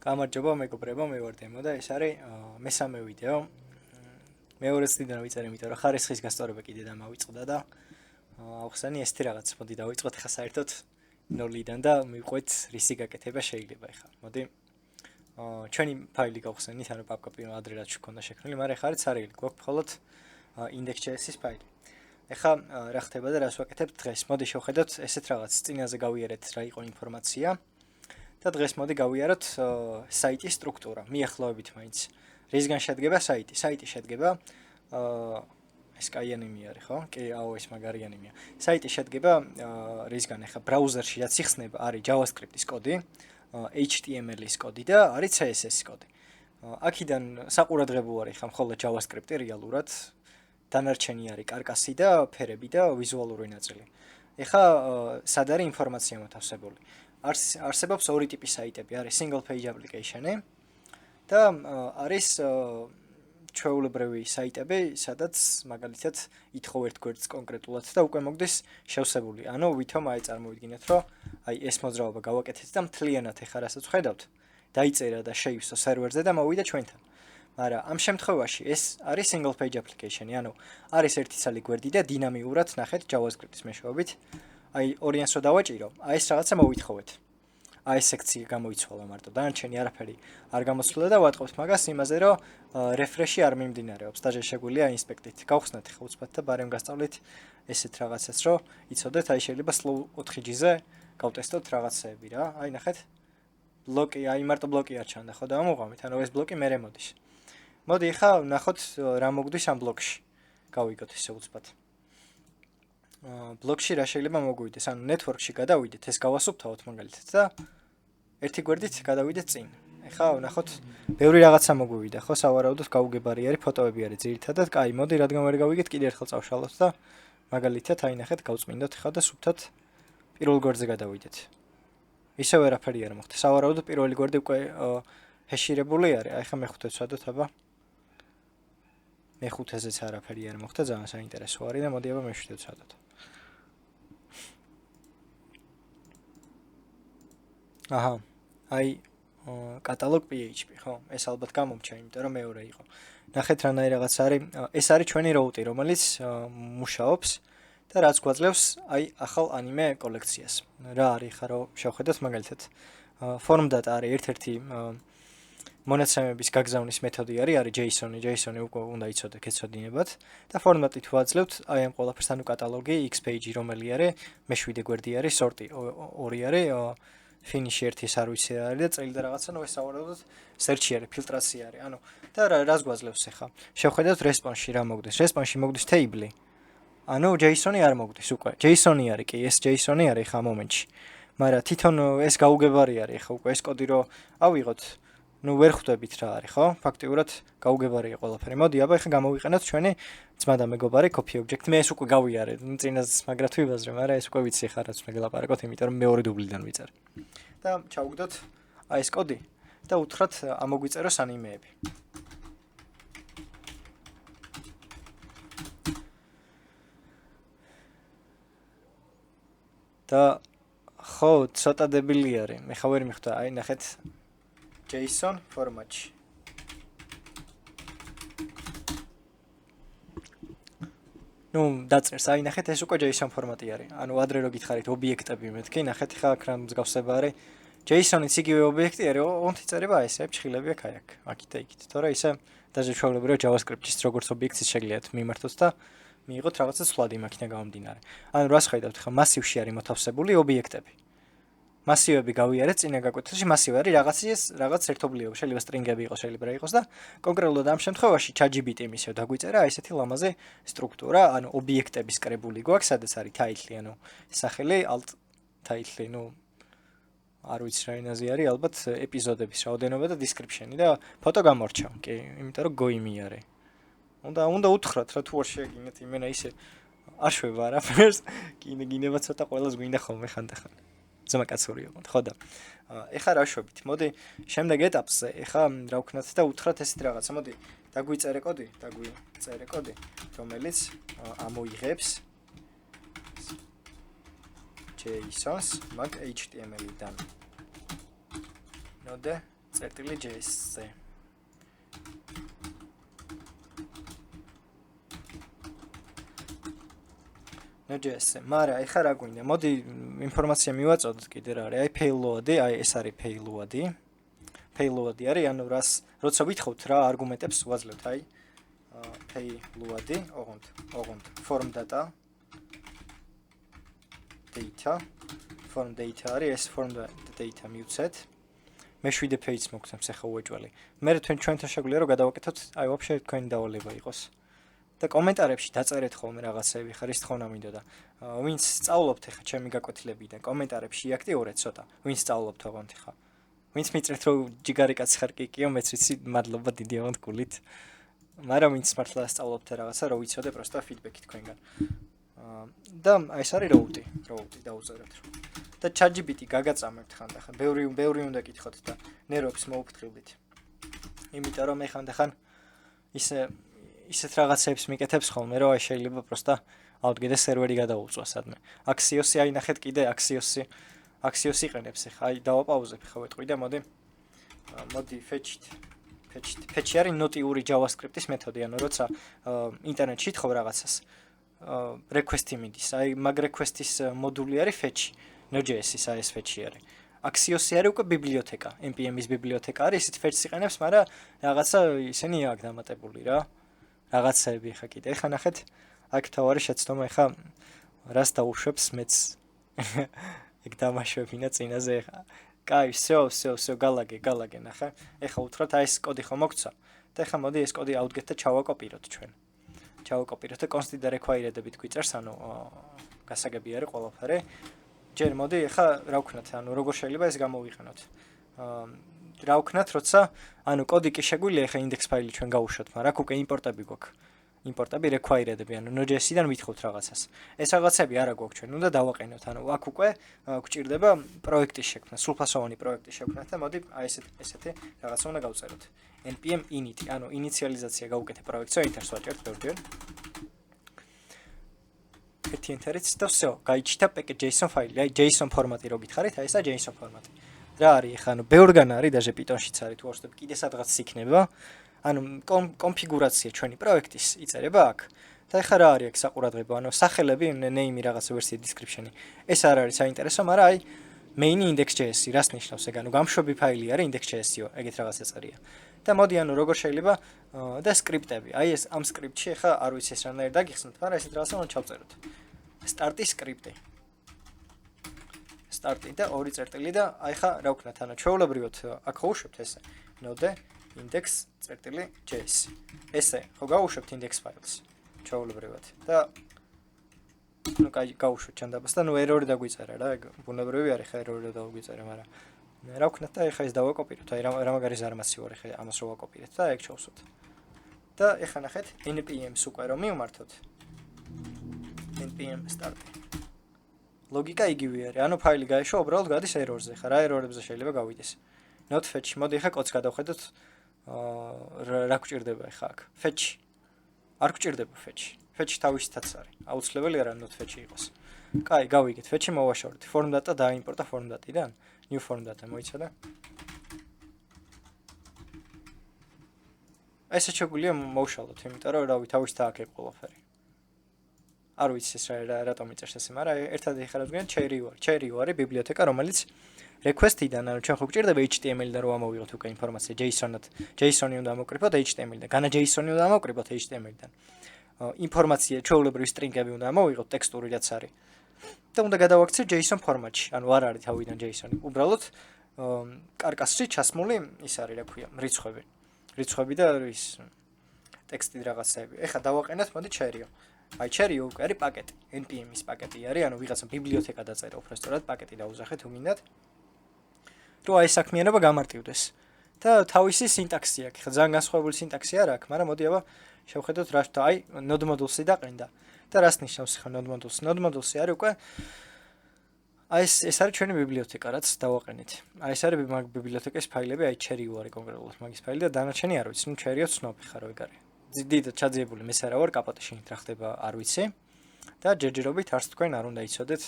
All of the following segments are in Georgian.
გამარჯობა მეგობრებო, მე ვარ დემო და ეს არის მესამე ვიდეო. მეორე წლიდან ვიწერე, იმიტომ რომ ხარისხის გასწორება კიდე დამავიწყდა და ახსენი ესეთი რაღაც. მოდი დავიწყოთ ხა საერთოდ ნოლიდან და მივყვეთ რისი გაკეთება შეიძლება ხა. მოდი ჩვენი ფაილი გავხსენით, ანუ პაპკაპი ადრე რაც შექონდა შექმნილი, მაგრამ ხა არის არელი, გვაქვს მხოლოდ index.js-ის ფაილი. ეხა რა ხდება და რას ვაკეთებ დღეს? მოდი შევხედოთ ესეთ რაღაც წინაზე გავიარეთ რა იყო ინფორმაცია. და დღეს მოდი გავიაროთ საიტის სტრუქტურა. მიახლოებით მაინც. რისგან შედგება საიტი? საიტი შედგება ეს კაიანიმი არის, ხო? კი, აუ ეს მაგარიანიმია. საიტი შედგება რისგან? ეხა ბრაუზერში რაც იხსნება არის JavaScript-ის კოდი, HTML-ის კოდი და არის CSS-ის კოდი. აქედან საყურადღებო არის ხა მხოლოდ JavaScript-ი რეალურად. დანარჩენი არის კარკასი და ფერები და ვიზუალური ნაწილი. ეხა სად არის ინფორმაცია მოთავსებული? არსებობს ორი ტიპის საიტები, არის single page application-ი და არის ჩვეულებრივი საიტები, სადაც მაგალითად ითხოვ ერთ გვერდს კონკრეტულად და უკვე მოგდის შევსებული. ანუ ვითომ აი წარმოვიდგინეთ, რომ აი ეს მოძრაობა გავაკეთეთ და მთლიანად ეხა რასაც ვხედავთ, დაიწერა და შეივსო სერვერზე და მოვიდა ჩვენთან. მაგრამ ამ შემთხვევაში ეს არის single page application-ი, ანუ არის ერთი ცალი გვერდი და დინამიურად ნახეთ JavaScript-ის მეშვეობით. აი ორიანს რო დავაჭირო, აი ეს რაღაცა მოვითხოვეთ. აი ეს სექცია გამოიცვალა მარტო. დანარჩენი არაფერი არ გამოსულა და ვატყობთ მაგას იმაზე, რომ refresh-ი არ მიმდინარეობს. დაჟე შეგვიძლია ინსპექტით. გავხსნათ ხა უცბად და ბარემ გასწავლით ესეთ რაღაცას, რომ იცოდეთ, აი შეიძლება slow 4G-ზე გავტესტოთ რაღაცეები რა. აი ნახეთ. ბლოკი, აი მარტო ბლოკი არ ჩანდა, ხო და ამოღამით. ანუ ეს ბლოკი მერე მოდის. მოდი ხა ნახოთ რა მოგდის ამ ბლოკში. გავიგოთ ესე უცბად. ბლოკში რა შეიძლება მოგვიდეს, ანუ network-ში გადავიდეთ, ეს გავასუფთავოთ მაგალითად და ერთი გვერდით გადავიდეთ წინ. ეხა ნახოთ, ბევრი რაღაცა მოგვივიდა, ხო, სავარაუდოდ გაუგებარი არის, ფოტოები არის ძირითადად. კაი, მოდი რადგან ვერ გავიგეთ, კიდე ერთხელ წავშალოთ და მაგალითად აი ნახეთ, გავწმინდოთ ხა და სუფთად პირველ გვერდზე გადავიდეთ. ისევ ვერაფერი არ მოხდა. სავარაუდოდ პირველი გვერდი უკვე ჰეშირებული არის. აი ხა მეხუთე ვცადოთ, აბა. მეხუთეზეც არაფერი არ მოხდა, ძალიან საინტერესო არის და მოდი აბა მეშვიდე ვცადოთ. აჰა, აი კატალოგ PHP, ხო? ეს ალბათ გამომჩა, იმიტომ რომ მეორე იყო. ნახეთ რანაირ რაღაც არის. ეს არის ჩვენი route, რომელიც მუშაობს და რაც გვაძლევს აი ახალ anime კოლექციას. რა არის ხა რომ შევხედოთ მაგალითად. form data არის ერთ-ერთი მონაცემების გაგზავნის მეთოდი არის JSON-ი. JSON-ი უკვე უნდა იცოდეთ, ეცოდინებათ და ფორმატით ვაძლევთ აი ამ ყველაფერს, ანუ კატალოგი, X-page რომელი არის, მეშვიდე გვერდი არის, სორტი ორი არის, finish ერთის არ ვიცი რა არის და წელი და რაღაცა, ნუ ეს სავარაუდოდ search-ი არის, ფილტრაცია არის. ანუ და რას გვაძლევს ახლა? შევხედოთ response-ში რა მოგდის. response-ში მოგდის table-ი. ანუ JSON-ი არ მოგდის უკვე. JSON-ი არის კი, ეს JSON-ი არის ხა მომენტში. მაგრამ თვითონ ეს გაუგებარი არის ხა უკვე ეს კოდი რო ავიღოთ. ნუ ვერ ხვდებით რა არის, ხო? ფაქტიურად გაუგებარია ყველაფერი. მოდი, აბა ეხლა გამოვიყენოთ ჩვენი ძმა და მეგობარი copy object. მე ეს უკვე გავიარე, წინას მაგრად ვიბაზრე, მაგრამ ეს უკვე ვიცი ხარ რაც მე გელაპარაკოთ, იმიტომ რომ მეორე დუბლიდან ვიწერე. და ჩავგდოთ აი ეს კოდი და უთხრათ ამოგვიწეროს ანიმეები. და ხო, ცოტა დებილი არის. მე ხა ვერ მიხვდა, აი ნახეთ JSON ფორმატში. ნუ დაწერს, აი ნახეთ ეს უკვე JSON ფორმატი არის. ანუ ადრე რო გითხარით ობიექტები მეთქი, ნახეთ ხა აქ რა მსგავსება არის. JSON-იც იგივე ობიექტი არის, ონთი წერება ესე, ფჩხილები აქ აი აქ, აქით და იქით. თორე ისე დაჟე ჩვეულებრივ JavaScript-ის როგორც ობიექტის შეგიძლიათ მიმართოთ და მიიღოთ რაღაცა სვლადი მაქინა გამომდინარე. ანუ რას ხედავთ ხა მასივში არის მოთავსებული ობიექტები. მასივები გავიარეთ წინა გაკვეთილში, მასივი არის რაღაც ერთობლიობა, შეიძლება string-ები იყოს, შეიძლება რა იყოს და კონკრეტულად ამ შემთხვევაში ChatGPT იმისევ დაგვიწერა აი ესეთი ლამაზი სტრუქტურა, ანუ ობიექტების კრებული გვაქვს, სადაც არის title-ი, ანუ სახელი, alt title-ი, ნუ არ ვიცი რა ენაზე არის, ალბათ ეპიზოდების რაოდენობა და description-ი და ფოტო გამორჩა, კი, იმიტომ რომ გოიმი არის. უნდა უთხრათ რა თუ არ შეგინეთ, იმენა ისე არ შვება არაფერს, გინება ცოტა ყველას გვინდა ხოლმე ხანდახან. ძმაკაცური იყო, ხო და ეხა რა შვებით? მოდი შემდეგ ეტაპზე, ეხა რა ვქნათ და უთხრათ ესეთ რაღაცა. მოდი დაგვიწერე კოდი, რომელიც ამოიღებს JSON-ს მაგ HTML-დან. ნოდე .js-ზე. Node.js-ზე. მაგრამ ეხლა რა გვინდა? მოდი ინფორმაცია მივაწოდოთ კიდე რა არის. აი payload-ი, აი ეს არის payload-ი. Payload-ი არის, ანუ როცა ვითხოვთ რა არგუმენტებს ვაძლევთ, აი payload-ი, ოღონდ form data form data არის, ეს form data მივცეთ. მე 7 page-ს მოგცემს ახლა უეჭველი. მე ჩვენთან შეგვიძლია რომ გადავაკეთოთ, აი ვაფშე თქვენი დავალება იყოს. და კომენტარებში დაწერეთ ხოლმე რაღაცები, ხარ ის თხოვნა მინდოდა. ვინც სწავლობთ ახლა ჩემი გაკვეთილებიდან, კომენტარებში აქტიურეთ ცოტა. ვინც სწავლობთ ოღონდ ახლა. ვინც მიწერთ რომ ჯიგარი კაცი ხარ კიკიო, მეც ვიცი, მადლობა დიდი ოღონდ გულით. მაგრამ ვინც მართლა სწავლობთ რაღაცა, რომ ვიცოდე პროსტა ფიდბექი თქვენგან. და აი ეს არის route დაუწერეთ. და ChatGPT გაგაწამებთ ხანდახან. ბევრი უნდა კითხოთ და ნერვებს მოუფრთხილდით. იმიტომ რომ მე ხანდახან ისეთ რაღაცებს მიკეთებს ხოლმე, რომ აი შეიძლება პროსტა აუდგე და სერვერი გადაუწვა სადმე. Axios-ი აი ნახეთ კიდე Axios იყენებს ახლა. აი დავაპაუზებ ხა ვეტყვი და მოდი fetch-ი არის ნოტიური JavaScript-ის მეთოდი, ანუ როცა ინტერნეტში თხოვ რაღაცას request-ი მიდის. აი მაგ request-ის მოდული არის fetch-ი. Node.js-ის აი ეს fetch-ი არის. Axios-ი არის უკვე ბიბლიოთეკა, npm-ის ბიბლიოთეკა არის, ისეთ fetch-ს იყენებს, მაგრამ რაღაცა ისინი აქ დამატებული რა. რაღაცები ხა კიდე. ეხა ნახეთ, აქ თავარი შეცდომა ეხა რას დაუშვებს მეც ეგ დამაშვებინა წინაზე ეხა. კაი, всё, გალაგე ნახე. ეხა უთხრათ აი ეს კოდი ხომ მოგცა. და ეხა მოდი ეს კოდი აუდგეთ და ჩავაკოპიროთ ჩვენ. ჩავაკოპიროთ და const და require-ებით გვიწერს, ანუ გასაგები არის ყველაფერი. ჯერ მოდი ეხა რა ვქნათ, ანუ როგორ შეიძლება ეს გამოვიყენოთ. რა ვქნათ, როცა ანუ კოდი კი შეგვიძლია ეხა index ფაილი ჩვენ გავუშვათ, მაგრამ აქ უკვე იმპორტები გვაქვს. იმპორტები require-ები, ანუ Node.js-დან ვითხოვთ რაღაცას. ეს რაღაცები არა გვაქვს ჩვენ, უნდა დავაყენოთ. ანუ აქ უკვე გვჭირდება პროექტის შექმნა, სრულფასოვანი პროექტის შექმნა და მოდი აი ესეთი რაღაცა უნდა გავწეროთ. npm init, ანუ ინიციალიზაცია გავუკეთე პროექტზე, enter-ს ვაჭერთ ბევრჯერ. ერთი enter-იც და всё, გაიჩნდა package.json ფაილი, აი JSON ფორმატი რო გითხარით, აი ესა JSON ფორმატი. რა არის ახლა, ანუ ბევრგან არის, даже Python-შიც არის, თუ ვარსდები, კიდე სადღაც იქნება. ანუ კონფიგურაცია ჩვენი პროექტის იწერება აქ. და ეხლა რა არის აქ საყურადღებო, ანუ სახელები, name რაღაცა ვერსია description-ი. ეს არ არის საინტერესო, მაგრამ აი main index.js-ი რას ნიშნავს ეგ, ანუ გამშვები ფაილი არის index.js-იო, ეგეთ რაღაცა წერია. და მოდი ანუ როგორ შეიძლება და სკრიპტები. აი ეს ამ სკრიპტში ეხლა არ ვიცი ეს რანაირად დაგიხსნათ, მაგრამ ესეთ რაღაცა უნდა ჩავწეროთ. start-ის სკრიპტი. start-ი და 2 წერტილი და აი ხა რა ვქნათ, ანუ ჩვეულებრივად აქ ხოუშვებთ ესე. node index.js. ესე ხო გავუშვებთ index ფაილს. ჩვეულებრივად. და ну кай გავუშვით ჩანდაბას და ну ერორი დაგვიწერა რა, ეგ ბუნებრივი არის ხა ერორი დაგვიწერა, მაგრამ რა ვქნათ და ეხა ეს დავაკოპიროთ, აი რა მაგარი ზარმაცი ვარ ეხა ამას რო ვაკოპირეთ და ეგ ჩავსვათ. და ეხა ნახეთ npm-ს უკვე რომ მივმართოთ. npm start. ლოგიკა იგივე არის, ანუ ფაილი გაეშვა, უბრალოდ გადის ერორზე, ხა რა ერორებზე შეიძლება გავიდეს. not fetch, მოდი ეხა კოდს გადავხედოთ, რა გვჭირდება ეხა აქ. fetch. არ გვჭირდება fetch. fetch თავისითაც არის. აუცილებელი არა not fetch იყოს. კაი, გავიგეთ, fetch-ი მოვაშორეთ. form data დაიმპორტა form data-დან. new form data მოიცადა. ესე შეგვიძლია მოვშალოთ, იმიტომ რომ რავი თავისთა აქ ეგ ყველაფერი. არ ვიცი ეს რატომ იწერს ესე, მაგრამ ერთად ეხარებიან cherry არის ბიბლიოთეკა, რომელიც request-დან, ანუ ჩვენ ხო გვჭირდება HTML-დან რომ ამოვიღოთ უკვე ინფორმაცია JSON-ი უნდა ამოვკრიბოთ HTML-დან. განა JSON-ი უნდა ამოვკრიბოთ HTML-დან. ინფორმაცია ჩვეულებრივი string-ები უნდა ამოვიღოთ, ტექსტური რაც არის. და უნდა გადავაქცევ JSON ფორმატში, ანუ არ არის თავიდან JSON-ი. უბრალოდ კარკასში ჩასმული ის არის, რა ქვია, რიცხვები და ის ტექსტი რაღაცები. ეხლა დავაყენოთ, მოდი cherry-ო. აი cherry-ო უკვე არის პაკეტი, npm-ის პაკეტი არის, ანუ ვიღაცა ბიბლიოთეკა დაწერა უბრალოდ პაკეტი დაუზახეთ უმინდათ. რომ აი საქმიანობა გამარტივდეს. და თავისი სინტაქსი აქვს. ხა ძალიან განსხვავებული სინტაქსი არ აქვს, მაგრამ მოდი აბა შევხედოთ რა შევ აი node modules-ი დაყენდა. და რას ნიშნავს ხა node modules? Node modules-ი არის უკვე აი ეს არის ჩვენი ბიბლიოთეკა, რაც დავაყენეთ. აი ეს არის მაგ ბიბლიოთეკის ფაილები, აი cherry-ო არის კონკრეტულად მაგის ფაილი და დანარჩენი არ ვიცი, ნუ cherry-ო ცნობი ხარ ეგ არის. დიდ ჩაძიებული მე არა ვარ კაპოტეში რა ხდება არ ვიცი. და ჯერჯერობით არც თქვენ არ უნდა იცოდეთ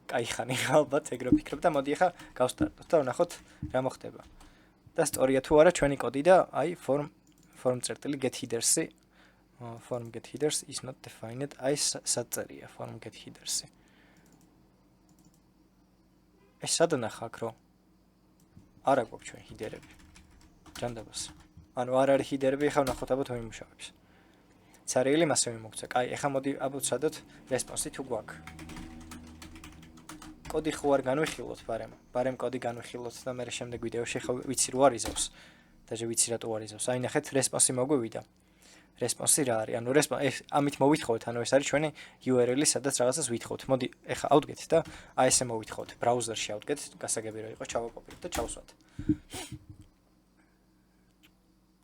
კაი ხანი ალბათ ეგ რო ფიქრობ და მოდი ახლა გავსტარტოთ და ვნახოთ რა მოხდება. და სწორია თუ არა ჩვენი კოდი და აი form წერტილი get headers-ი form get headers is not defined აი საწერია form get headers-ი ეს სადანახა აქ რომ არა გვაქვს ჩვენ ჰიდერები ჯანდაბას ანუ არ არის ჰიდერები ხა ვნახოთ აბა თუ იმუშავებს ცარიელი მასე მიმოგვცა კაი ეხა მოდი აბა ვცადოთ response-ი თუ გვაქვს კოდი ხო არ განვიხილოთ ბარემ კოდი განვიხილოთ და მე შემდეგ ვიდეოში ხა ვიცი რო არიზავს და ვიცი რატო არიზავს აი ნახეთ response-ი მოგვივიდა response-ი რა არის ანუ ამით მოვითხოვეთ ანუ ეს არის ჩვენი URL-ი სადაც რაღაცას ვითხოვთ მოდი ეხა ავდგეთ და აი ესე მოვითხოვთ ბრაუზერში ავდგეთ გასაგები რა იყოს ჩავაკოპიროთ და ჩავსვათ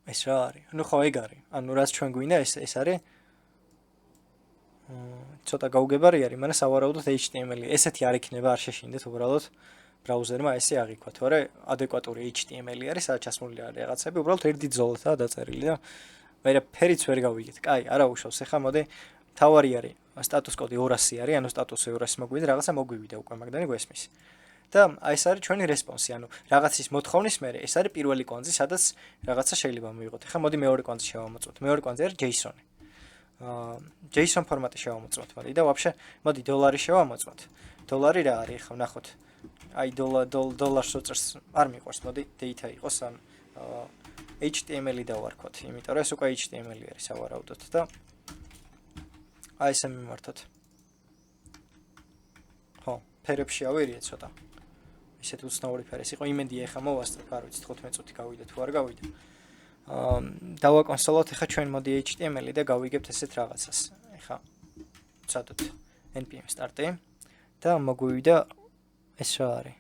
ეს რა არის ნუ ხო ეგ არის ანუ რაც ჩვენ გვინდა ეს არის ცოტა გაუგებარი არის მაგრამ სავარაუდოდ HTML-ი ესეთი არ იქნება არ შეშინდეთ უბრალოდ ბრაუზერმა ესე აღიქვა თორე ადეკვატური HTML-ი არის სადაც ჩასმული არის რაღაცები უბრალოდ ერთი ძოლითაა დაწერილი და მე ფერიც ვერ გავიგეთ კაი არა უშავს ეხა მოდი თავარი არის სტატუს კოდი 200 არის ანუ სტატუსი 200 მოგვიდა რაღაცა მოგვივიდა უკვე მაგდანი გვესმის და აი ეს არის ჩვენი response-ი ანუ რაღაცის მოთხოვნის მერე ეს არის პირველი კვანძი სადაც რაღაცა შეიძლება მივიღოთ ეხა მოდი მეორე კვანძი შევამოწმოთ მეორე კვანძი არის JSON-ი JSON ფორმატი შევამოწმოთ მოდი და вообще მოდი დოლარი შევამოწმოთ დოლარი რა არის ეხა ვნახოთ აი დოლარს უწევს არ მიყვარს მოდი data იყოს ან HTML-ი დავარქვათ იმიტომ რომ ეს უკვე HTML-ი არის სავარაუდოდ და აი ესე მიმართოთ ხო ფერებში ავირიე ცოტა ისეთ უცნაური ფერის იყო იმედია ეხა მოვასწრებ არ ვიცი 15 წუთი გავიდა თუ არ გავიდა დავაკონსოლოთ ეხა ჩვენ მოდი HTML-ი და გავიგებთ ესეთ რაღაცას ეხა ვცადოთ npm start-ი და მოგვივიდა ეს რა არის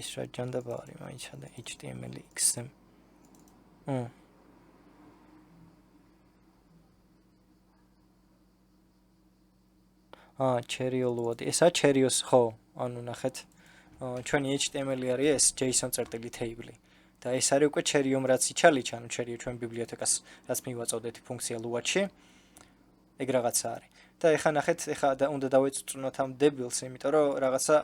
ეს რა ჯანდაბა არის მაინც და HTML XM Cherry-ოლუადი ესა Cherry-ოს ხო ანუ ნახეთ ჩვენი HTML-ი არის ეს JSON წერტილი table-ი და ეს არის უკვე Cherry-ომ რაც იჩალიჩ ანუ Cherry-ო ჩვენ ბიბლიოთეკას რაც მივაწოდეთ ფუნქცია Lua-ში ეგ რაღაცა არის და ეხა ნახეთ ეხა უნდა დავეწუნოთ ამ debuils იმიტომ რომ რაღაცა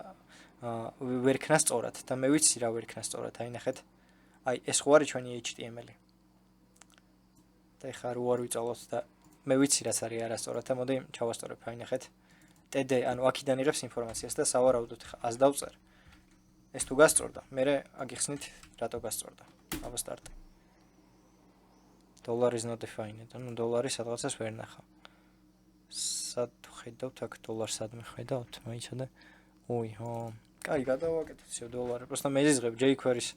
ვერ ქნა სწორად და მე ვიცი რა ვერ ქნა სწორად აი ნახეთ აი ეს ხო არის ჩვენი HTML-ი და ეხა რო არ ვიწავლოთ და მე ვიცი რაც არის არასწორად და მოდი ჩავასწორებ აი ნახეთ TD ანუ აქედან იღებს ინფორმაციას და სავარაუდოდ ეხა ას დავწერ ეს თუ გასწორდა მე აგიხსნით რატო გასწორდა აბა სტარტი $is not defined ანუ დოლარი სადღაცას ვერ ნახა სად ხედავთ აქ $-ს სად მიხედავთ მაიცა და ოი ხო კაი გადავაკეთოთ ისე $. просто მეზიზღებ jQuery-ის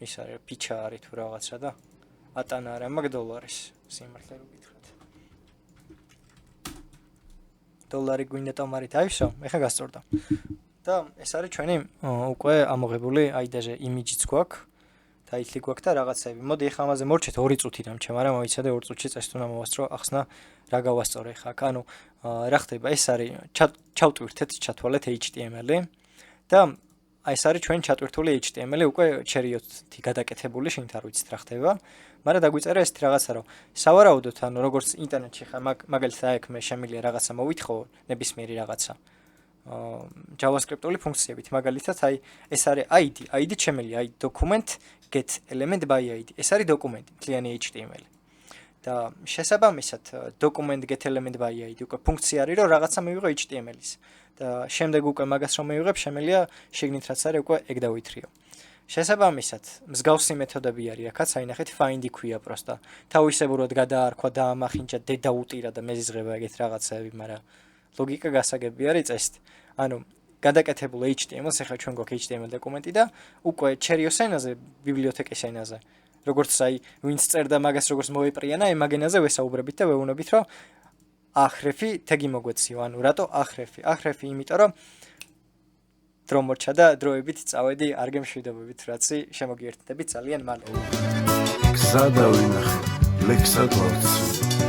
ის არის ფიჩა არის თუ რაღაცა და ატანა არა მაგ $-ის სიმართლე რო გითხრათ $. გვინდა ტომარით აივსო ეხა გასწორდა და ეს არის ჩვენი უკვე ამოღებული აი დაჟე იმიჯიც გვაქვს და ითლი გვაქვს და რაღაცები მოდი ეხა ამაზე მორჩეთ 2 წუთი დამჩა მაგრამ მოიცადე 2 წუთში წესით უნდა მოვასწრო ახსნა რა გავასწორე ხა ანუ რა ხდება ეს არის ჩავტვირთეთ ჩათვალეთ HTML-ი და აი ეს არის ჩვენ ჩატვირთული HTML-ი უკვე Cherry-ოთი გადაკეთებული შენთ არ ვიცით რა ხდება მაგრამ დაგვიწერა ეს რაღაცა რომ სავარაუდოდ ანუ როგორც ინტერნეტში ხა მაგალითად აი აქ მე შემიძლია რაღაცა მოვითხოვო ნებისმიერი რაღაცა JavaScript-ული ფუნქციებით მაგალითად აი ეს არის ID შემიძლია აი document get element by ID ეს არის დოკუმენტი მთლიანი HTML და შესაბამისად document get element by ID უკვე ფუნქცია არის რომ რაღაცა მივიღო HTML-ის და შემდეგ უკვე მაგას რომ მივიღებ შემიძლია შეგნით რაც არის უკვე ეგ დავითრიო შესაბამისად მსგავსი მეთოდები არის აქაც აი ნახეთ find ქვია პროსტა თავისებურად გადაარქვა და ამახინჯა დაუტირა და მეზიზღება ეგეთ რაღაცები მაგრამ ლოგიკა გასაგები არის წესით ანუ გადაკეთებულ HTML-ს ახლა ჩვენ გვაქვს HTML დოკუმენტი და უკვე Cherry-ოს ენაზე ბიბლიოთეკის ენაზე როგორც აი ვინც წერდა მაგას როგორც მოეპრიანა მაგ ენაზე ვესაუბრებით და ვეუბნებით რომ ახრეფი თეგი მოგვეციო ანუ რატო ახრეფი იმიტომ რომ დრო მორჩა და დროებით წავედი არ გემშვიდობებით რაც შემოგიერთდები ძალიან მალე გზა დავინახე ლექსად ვარც